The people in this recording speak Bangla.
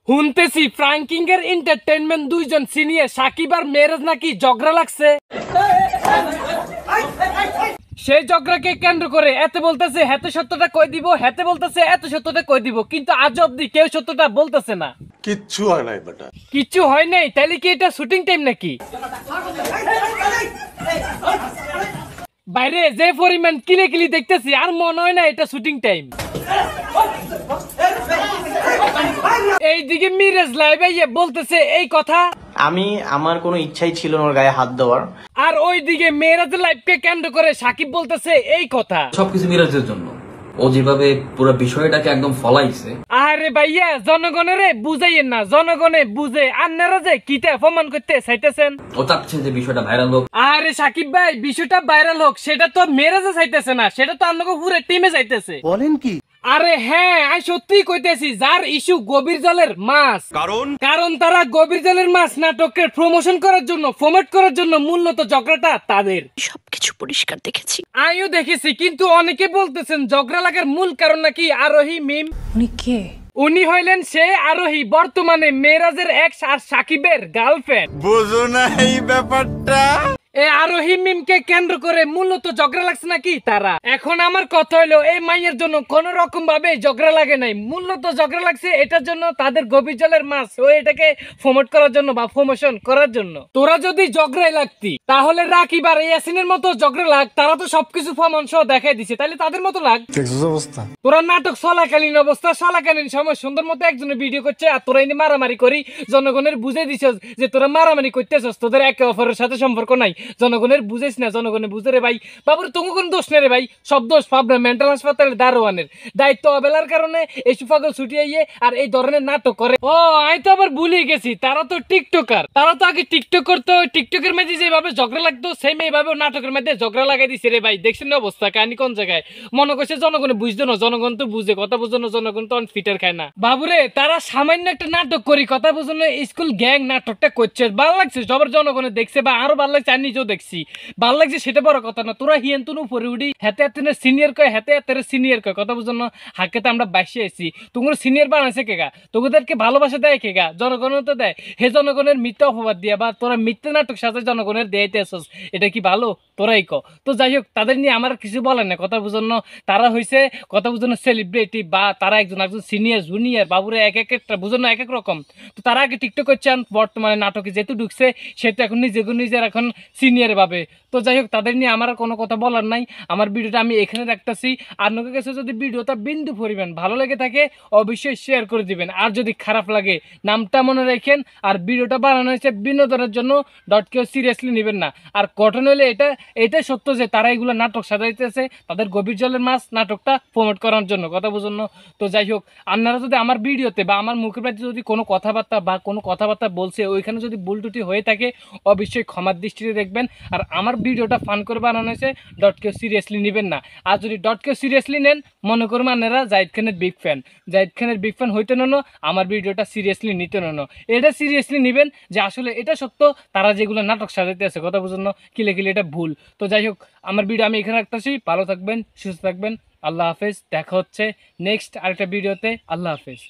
শুনতেছি ফ্রাঙ্কিং এর এন্টারটেইনমেন্ট দুইজন সিনিয়র সাকিব আর মেরাজ নাকি ঝগড়া লাগছে। সেই ঝগড়াকে কেন্দ্র করে এত বলতেছে হেতে সত্যটা কই দিব, হেতে বলতেছে এত সত্যটা কই দিব, কিন্তু আজ অব্দি কেউ সত্যটা বলতেছে না। কিচ্ছু হয় নাই বেটা, কিচ্ছু হয় নাই। তাইলে কি এটা শুটিং টাইম নাকি? বাইরে যে পরিমাণ কিলি দেখতেছি আর মনে হয় না এটা শুটিং টাইম। এইদিকে মিরাজ লাইভে বলতেছে এই কথা, আমি আমার কোনো ইচ্ছাই ছিল না ওর গায়ে হাত দেওয়ার। আর ওইদিকে মেরাজের লাইভকে কেন্দ্র করে সাকিব বলতেছে এই কথা। সবকিছু মিরাজের জন্য, ও যেভাবে পুরো বিষয়টাকে একদম ফলাইছে। আরে ভাইয়া জনগণের বুঝাইয়েন না, জনগণে বুঝে আপনারা যে কিটা অপমান করতে চাইতেছেন। ও চাচ্ছে যে বিষয়টা ভাইরাল হোক। আরে সাকিব ভাই বিষয়টা ভাইরাল হোক সেটা তো মেরাজে চাইতেছে না, সেটা তো আপনাকে পুরো টিমে চাইতেছে। বলেন কি? আরে হ্যাঁ আমি সত্যি কইতেছি, যার ইস্যু গভীর জলের মাছ। কারণ তারা গভীর জলের মাছ নাটকের প্রমোশন করার জন্য, প্রমোট করার জন্য মূলত ঝগড়াটা তাদের। সবকিছু পরিষ্কার দেখেছি, আমিও দেখেছি, কিন্তু অনেকে বলতেছেন ঝগড়া লাগার মূল কারণ নাকি আরোহী মিম। উনি কে? উনি হইলেন সে আরোহী, বর্তমানে মেরাজের এক্স আর সাকিবের গার্লফ্রেন্ড। বুঝো না এই ব্যাপারটা? এই আরোহী মিমকে কেন্দ্র করে মূলত ঝগড়া লাগছে নাকি তারা। এখন আমার কথা হলো এই মাইয়ের জন্য কোন রকম ভাবে ঝগড়া লাগে নাই, মূলত ঝগড়া লাগছে এটার জন্য তাদের গভীর জলের মাছ ও এটাকে প্রমোট করার জন্য বা প্রমোশন করার জন্য। তোরা যদি ঝগড়াই লাগতি তাহলে রাকিব আর ইয়াসিনের মতো ঝগড়া লাগ, তারা তো সবকিছু প্রমাণ সহ দেখাই দিছে, তাহলে তাদের মতো লাগ। তোরা নাটক চলাকালীন অবস্থা চলাকালীন সময় সুন্দর মতো একজনের ভিডিও করছে আর তোরা এনে মারামারি করি জনগণের বুঝাই দিছ যে তোরা মারামারি করতেছস, তোদের একে অপরের সাথে সম্পর্ক নাই। জনগণের বুঝেছ না, জনগণের বুঝে রে ভাই। বাবুর তোমার কোন দোষ নেই রে ভাই, সব দোষ পাবনা মেন্টাল হাসপাতালের দারোয়ানের। দায়িত্ব অবেলার কারণে এই সুপাগল ছুটি আইয়ে আর এই ধরনের নাটক করে। ও আমি তো আবার ভুলে গেছি, তারা তো টিকটকার। তারা তো আগে টিকটক করতো, টিকটকের মধ্যে যেভাবে ঝগড়া লাগতো সেম এইভাবে নাটকের মধ্যে ঝগড়া লাগাই দিছে রে ভাই। দেখছেন না অবস্থা, কাহিনী কোন জায়গায়। মনে করছে জনগণে বুঝতো না, জনগণ তো বুঝে, কথা বুঝো না, জনগণ তো ফিটার খায় না। বাবুরে তারা সামান্য একটা নাটক করি, কথা বুঝো না, স্কুল গ্যাং নাটকটা করছে, ভালো লাগছে, সবার জনগণে দেখছে বা আরো ভালো লাগছে, আমি নিজেও দেখছি, ভালো লাগছে, সেটা বড় কথা না। তোরা হিয়ান তুন উপরে উঠি হাতে হাতে সিনিয়র কয়, হাতে হাতে সিনিয়র কয়, কথা বুঝো না। হাকেতে আমরা বাইসে আছি, তোমার সিনিয়র বানাইছে কেগা, তোদেরকে ভালোবাসা দেয় কেগা, জনগণ তো দেয়। হে জনগণের মিথ্যা অপবাদ দিয়া বা তোরা মিথ্যা নাটক সাথে জনগণের দেয়াইতে আসছ, এটা কি ভালো? তোরাই ক। তো যাই হোক, তাদের নিয়ে আমার কিছু বলেন না, কথা বুঝো না। তারা হয়েছে কথা বুঝো না সেলিব্রিটি, বা তারা একজন একজন সিনিয়র জুনিয়র, বাবুরে এক একটা বুঝো না এক এক রকম। তো তারা আগে টিকটক করছেন, বর্তমানে নাটকে যেহেতু ঢুকছে সেহেতু এখন নিজের এখন সিনিয়র ভাবে। তো যাই হোক, তাদের নিয়ে আমার কোনো কথা বলার নাই। আমার ভিডিওটা আমি এখানে রাখতেছি। আর আপনাদের কাছে যদি ভিডিওটা বিন্দু পরিমাণ ভালো লেগে থাকে অবশ্যই শেয়ার করে দিবেন, আর যদি খারাপ লাগে নামটা মনে রাখেন। আর ভিডিওটা বানানো হয়েছে বিনোদনের জন্য, কেউ সিরিয়াসলি নেবেন না। আর ঘটনা হলে এটাই সত্য যে তারা এগুলো নাটক সাজাইতেছে তাদের গভীর জলের মাছ নাটকটা প্রমোট করার জন্য, কথা বুঝুন। তো যাই হোক, আপনারা যদি আমার ভিডিওতে বা আমার মুখের মধ্যে যদি কোনো কথাবার্তা বলছে ওইখানে যদি ভুল ত্রুটি হয়ে থাকে অবশ্যই ক্ষমার দৃষ্টিতে দেখবেন। আর আমার ভিডিওটা ফান করে বানানো হয়েছে, কেউ সিরিয়াসলি নেবেন না। আর যদি কেউ সিরিয়াসলি নেন, মনে করুন আপনারা জাহিদ খানের বিগ ফ্যান হইতে নন, আমার ভিডিওটা সিরিয়াসলি নিতে নন। এটা সিরিয়াসলি নেবেন যে আসলে এটা সত্য, তারা যেগুলো নাটক সাজাইতে আছে, কথা বুঝুন, কিলে এটা ভুল। তো যাই হোক, আমার ভিডিও আমি এখানে রাখতেছি। ভালো থাকবেন, সুস্থ থাকবেন, আল্লাহ হাফেজ। দেখা হচ্ছে নেক্সট আরেকটা ভিডিওতে। আল্লাহ হাফেজ।